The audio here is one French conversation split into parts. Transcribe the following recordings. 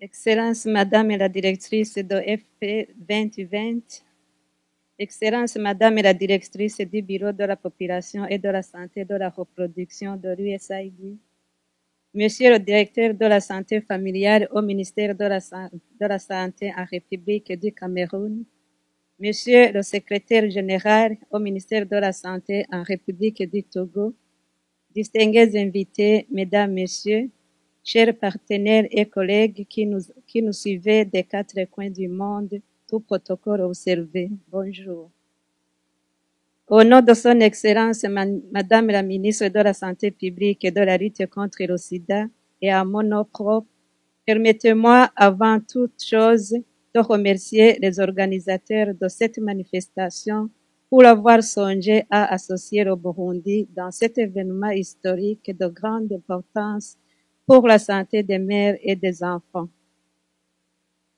Excellence Madame la directrice de FP 2020, Excellence Madame la directrice du Bureau de la population et de la santé de la reproduction de l'USAID, Monsieur le directeur de la santé familiale au ministère de la Santé en République du Cameroun, Monsieur le secrétaire général au ministère de la Santé en République du Togo, distingués invités, Mesdames, Messieurs, chers partenaires et collègues qui nous suivez des quatre coins du monde, tout protocole observé, bonjour. Au nom de son Excellence, Madame la ministre de la Santé publique et de la lutte contre le sida, et à mon nom propre, permettez-moi avant toute chose de remercier les organisateurs de cette manifestation pour avoir songé à associer le Burundi dans cet événement historique de grande importance pour la santé des mères et des enfants.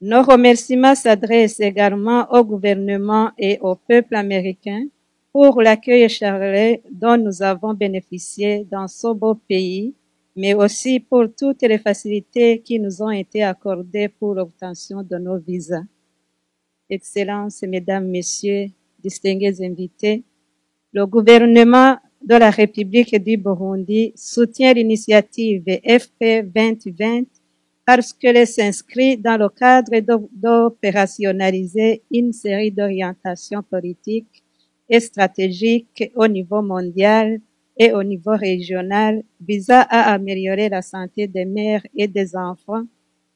Nos remerciements s'adressent également au gouvernement et au peuple américain pour l'accueil chaleureux dont nous avons bénéficié dans ce beau pays, mais aussi pour toutes les facilités qui nous ont été accordées pour l'obtention de nos visas. Excellences, Mesdames, Messieurs, distingués invités, le gouvernement de la République du Burundi soutient l'initiative FP 2020 parce qu'elle s'inscrit dans le cadre d'opérationnaliser une série d'orientations politiques et stratégiques au niveau mondial et au niveau régional visant à améliorer la santé des mères et des enfants,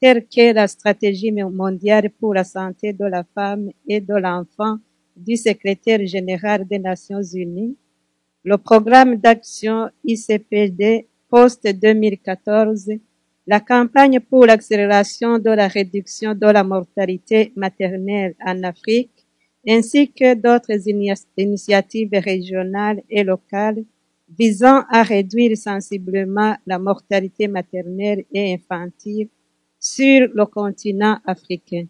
telle que la stratégie mondiale pour la santé de la femme et de l'enfant du secrétaire général des Nations Unies, le programme d'action ICPD post-2014, la campagne pour l'accélération de la réduction de la mortalité maternelle en Afrique, ainsi que d'autres initiatives régionales et locales visant à réduire sensiblement la mortalité maternelle et infantile sur le continent africain.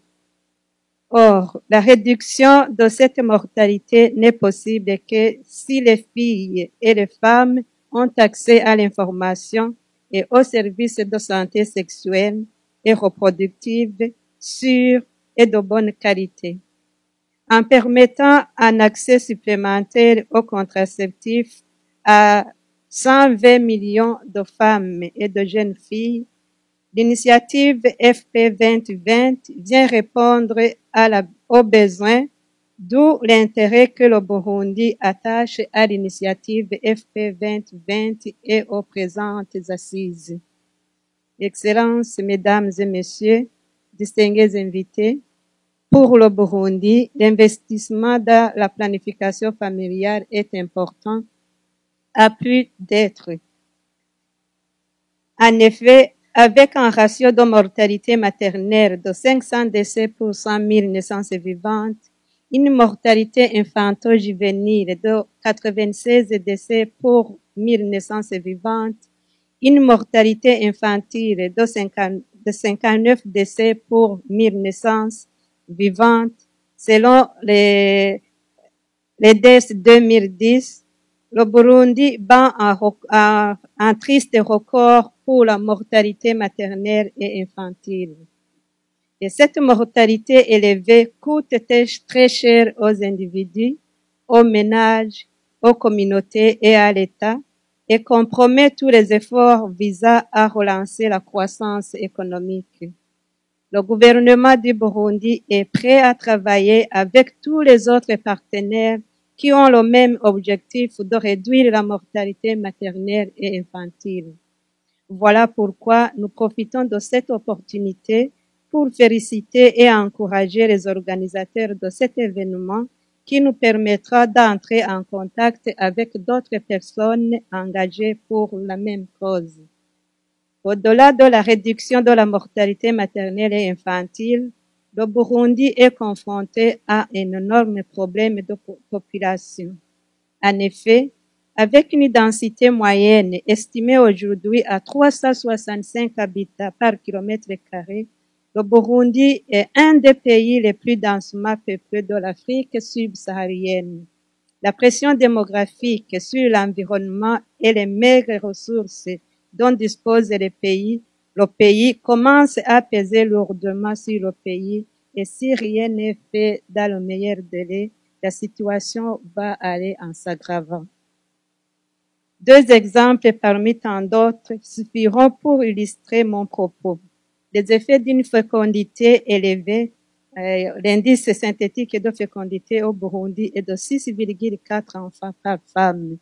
Or, la réduction de cette mortalité n'est possible que si les filles et les femmes ont accès à l'information et aux services de santé sexuelle et reproductive sûrs et de bonne qualité. En permettant un accès supplémentaire aux contraceptifs à 120 millions de femmes et de jeunes filles, l'initiative FP 2020 vient répondre aux besoins, d'où l'intérêt que le Burundi attache à l'initiative FP 2020 et aux présentes assises. Excellences, Mesdames et Messieurs, distingués invités, pour le Burundi, l'investissement dans la planification familiale est important, à plus d'être. En effet, avec un ratio de mortalité maternelle de 500 décès pour 100 000 naissances vivantes, une mortalité infanto-juvénile de 96 décès pour 1000 naissances vivantes, une mortalité infantile de 59 décès pour 1000 naissances vivantes, selon les DES 2010, le Burundi bat un triste record pour la mortalité maternelle et infantile. Et cette mortalité élevée coûte très cher aux individus, aux ménages, aux communautés et à l'État et compromet tous les efforts visant à relancer la croissance économique. Le gouvernement du Burundi est prêt à travailler avec tous les autres partenaires qui ont le même objectif de réduire la mortalité maternelle et infantile. Voilà pourquoi nous profitons de cette opportunité pour féliciter et encourager les organisateurs de cet événement qui nous permettra d'entrer en contact avec d'autres personnes engagées pour la même cause. Au-delà de la réduction de la mortalité maternelle et infantile, le Burundi est confronté à un énorme problème de population. En effet, avec une densité moyenne estimée aujourd'hui à 365 habitants par kilomètre carré, le Burundi est un des pays les plus densément peuplés de l'Afrique subsaharienne. La pression démographique sur l'environnement et les maigres ressources dont disposent les pays le pays commence à peser lourdement sur le pays et si rien n'est fait dans le meilleur délai, la situation va aller en s'aggravant. Deux exemples parmi tant d'autres suffiront pour illustrer mon propos. Les effets d'une fécondité élevée, l'indice synthétique de fécondité au Burundi est de 6,4 enfants par femme,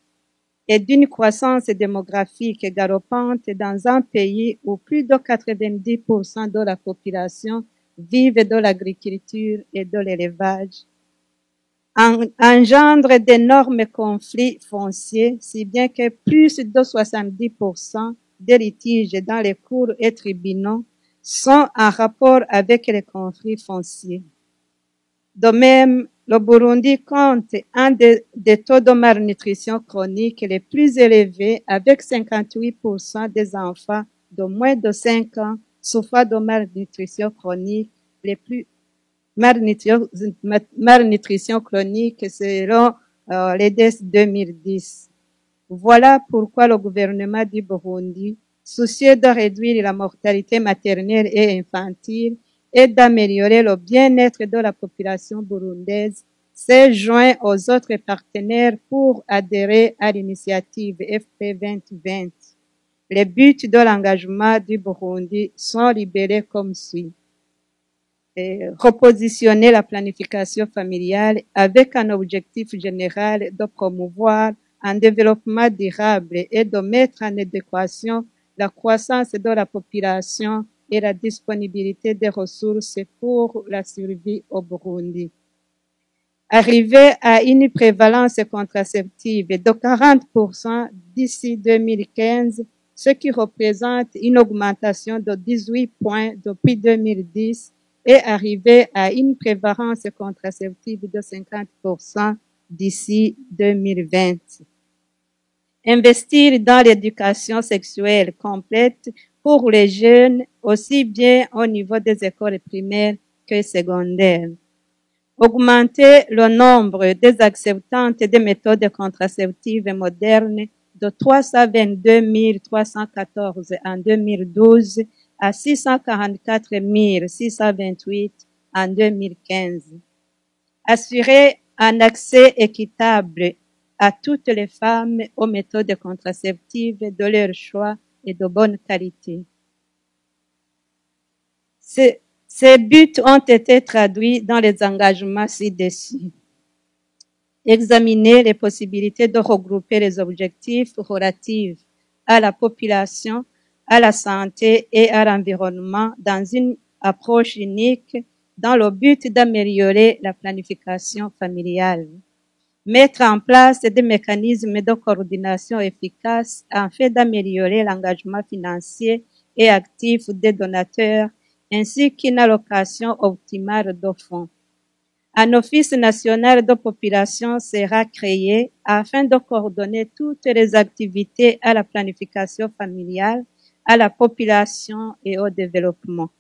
et d'une croissance démographique galopante dans un pays où plus de 90% de la population vivent de l'agriculture et de l'élevage, engendre d'énormes conflits fonciers, si bien que plus de 70% des litiges dans les cours et tribunaux sont en rapport avec les conflits fonciers. De même, le Burundi compte un des taux de malnutrition chronique les plus élevés avec 58% des enfants de moins de 5 ans souffrant de malnutrition chronique, les plus malnutrition chronique selon l'EDES 2010. Voilà pourquoi le gouvernement du Burundi, soucieux de réduire la mortalité maternelle et infantile et d'améliorer le bien-être de la population burundaise, s'est joint aux autres partenaires pour adhérer à l'initiative FP 2020. Les buts de l'engagement du Burundi sont libellés comme suit. Repositionner la planification familiale avec un objectif général de promouvoir un développement durable et de mettre en adéquation la croissance de la population et la disponibilité des ressources pour la survie au Burundi. Arriver à une prévalence contraceptive de 40% d'ici 2015, ce qui représente une augmentation de 18 points depuis 2010, et arriver à une prévalence contraceptive de 50% d'ici 2020. Investir dans l'éducation sexuelle complète pour les jeunes, aussi bien au niveau des écoles primaires que secondaires. Augmenter le nombre des acceptantes des méthodes contraceptives modernes de 322 314 en 2012 à 644 628 en 2015. Assurer un accès équitable à toutes les femmes aux méthodes contraceptives de leur choix et de bonne qualité. Ces buts ont été traduits dans les engagements ci-dessus. Examiner les possibilités de regrouper les objectifs relatifs à la population, à la santé et à l'environnement dans une approche unique dans le but d'améliorer la planification familiale. Mettre en place des mécanismes de coordination efficaces afin d'améliorer l'engagement financier et actif des donateurs ainsi qu'une allocation optimale de fonds. Un office national de population sera créé afin de coordonner toutes les activités à la planification familiale, à la population et au développement.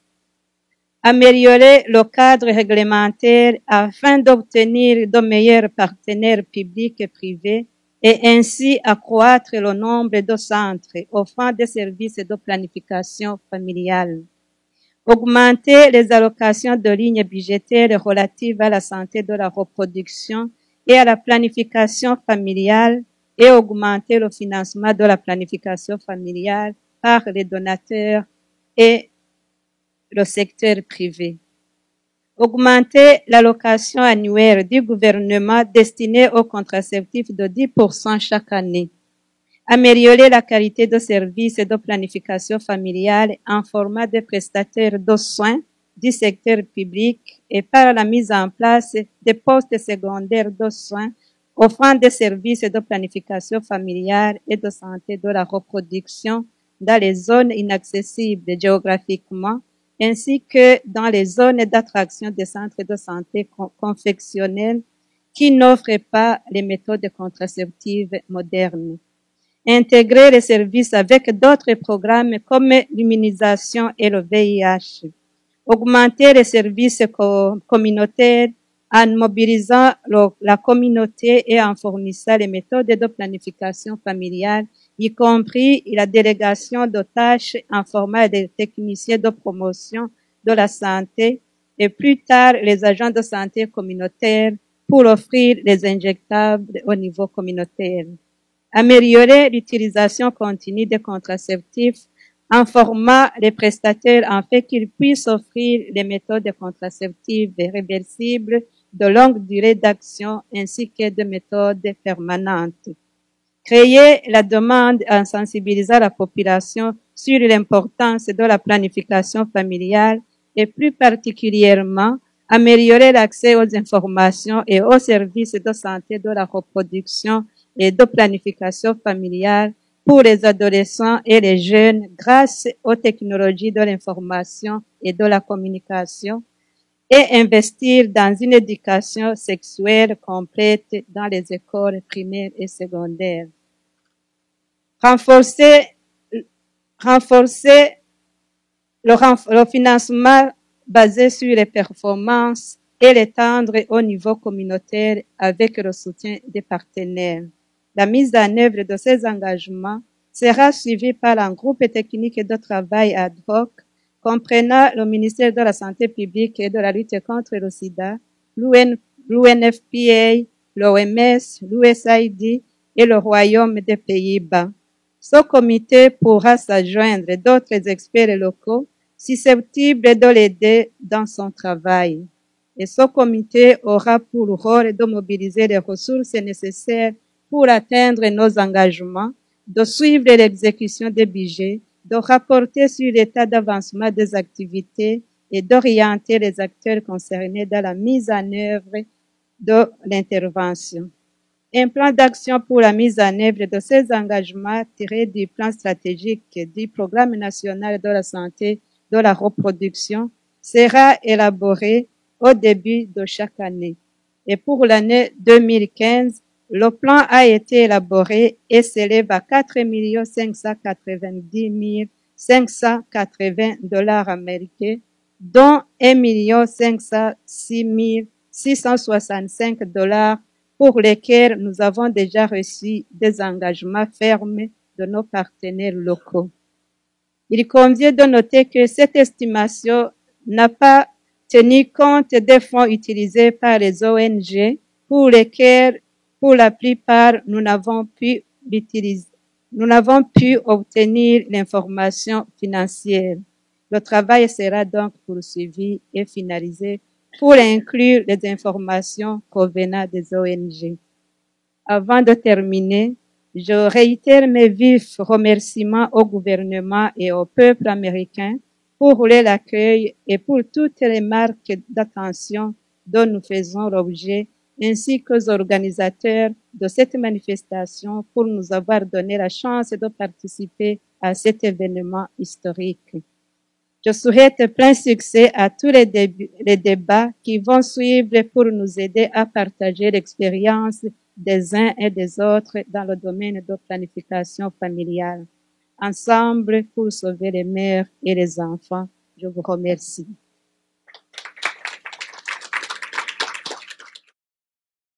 Améliorer le cadre réglementaire afin d'obtenir de meilleurs partenaires publics et privés et ainsi accroître le nombre de centres offrant des services de planification familiale. Augmenter les allocations de lignes budgétaires relatives à la santé de la reproduction et à la planification familiale et augmenter le financement de la planification familiale par les donateurs et le secteur privé. Augmenter l'allocation annuelle du gouvernement destinée aux contraceptifs de 10% chaque année. Améliorer la qualité de services et de planification familiale en format de prestataires de soins du secteur public et par la mise en place des postes secondaires de soins offrant des services de planification familiale et de santé de la reproduction dans les zones inaccessibles géographiquement ainsi que dans les zones d'attraction des centres de santé confectionnels qui n'offrent pas les méthodes contraceptives modernes. Intégrer les services avec d'autres programmes comme l'immunisation et le VIH. Augmenter les services communautaires en mobilisant la communauté et en fournissant les méthodes de planification familiale, y compris la délégation de tâches en format de techniciens de promotion de la santé et plus tard les agents de santé communautaire pour offrir les injectables au niveau communautaire. Améliorer l'utilisation continue des contraceptifs en formant les prestataires en fait qu'ils puissent offrir les méthodes contraceptives réversibles de longue durée d'action ainsi que de méthodes permanentes. Créer la demande en sensibilisant la population sur l'importance de la planification familiale et plus particulièrement améliorer l'accès aux informations et aux services de santé de la reproduction et de planification familiale pour les adolescents et les jeunes grâce aux technologies de l'information et de la communication et investir dans une éducation sexuelle complète dans les écoles primaires et secondaires. Renforcer le financement basé sur les performances et l'étendre au niveau communautaire avec le soutien des partenaires. La mise en œuvre de ces engagements sera suivie par un groupe technique de travail ad hoc comprenant le ministère de la Santé publique et de la lutte contre le sida, l'UNFPA, l'OMS, l'USAID et le Royaume des Pays-Bas. Ce comité pourra s'adjoindre d'autres experts locaux susceptibles de l'aider dans son travail. Et ce comité aura pour rôle de mobiliser les ressources nécessaires pour atteindre nos engagements, de suivre l'exécution des budgets, de rapporter sur l'état d'avancement des activités et d'orienter les acteurs concernés dans la mise en œuvre de l'intervention. Un plan d'action pour la mise en œuvre de ces engagements tirés du plan stratégique du Programme national de la santé de la reproduction sera élaboré au début de chaque année. Et pour l'année 2015, le plan a été élaboré et s'élève à 4 590 580 $ américains, dont 1 506 665 $ pour lesquels nous avons déjà reçu des engagements fermes de nos partenaires locaux. Il convient de noter que cette estimation n'a pas tenu compte des fonds utilisés par les ONG pour lesquels, pour la plupart, nous n'avons pu obtenir l'information financière. Le travail sera donc poursuivi et finalisé pour inclure les informations provenant des ONG. Avant de terminer, je réitère mes vifs remerciements au gouvernement et au peuple américain pour l'accueil et pour toutes les marques d'attention dont nous faisons l'objet, ainsi qu'aux organisateurs de cette manifestation pour nous avoir donné la chance de participer à cet événement historique. Je souhaite plein succès à tous les débats qui vont suivre pour nous aider à partager l'expérience des uns et des autres dans le domaine de planification familiale. Ensemble pour sauver les mères et les enfants. Je vous remercie.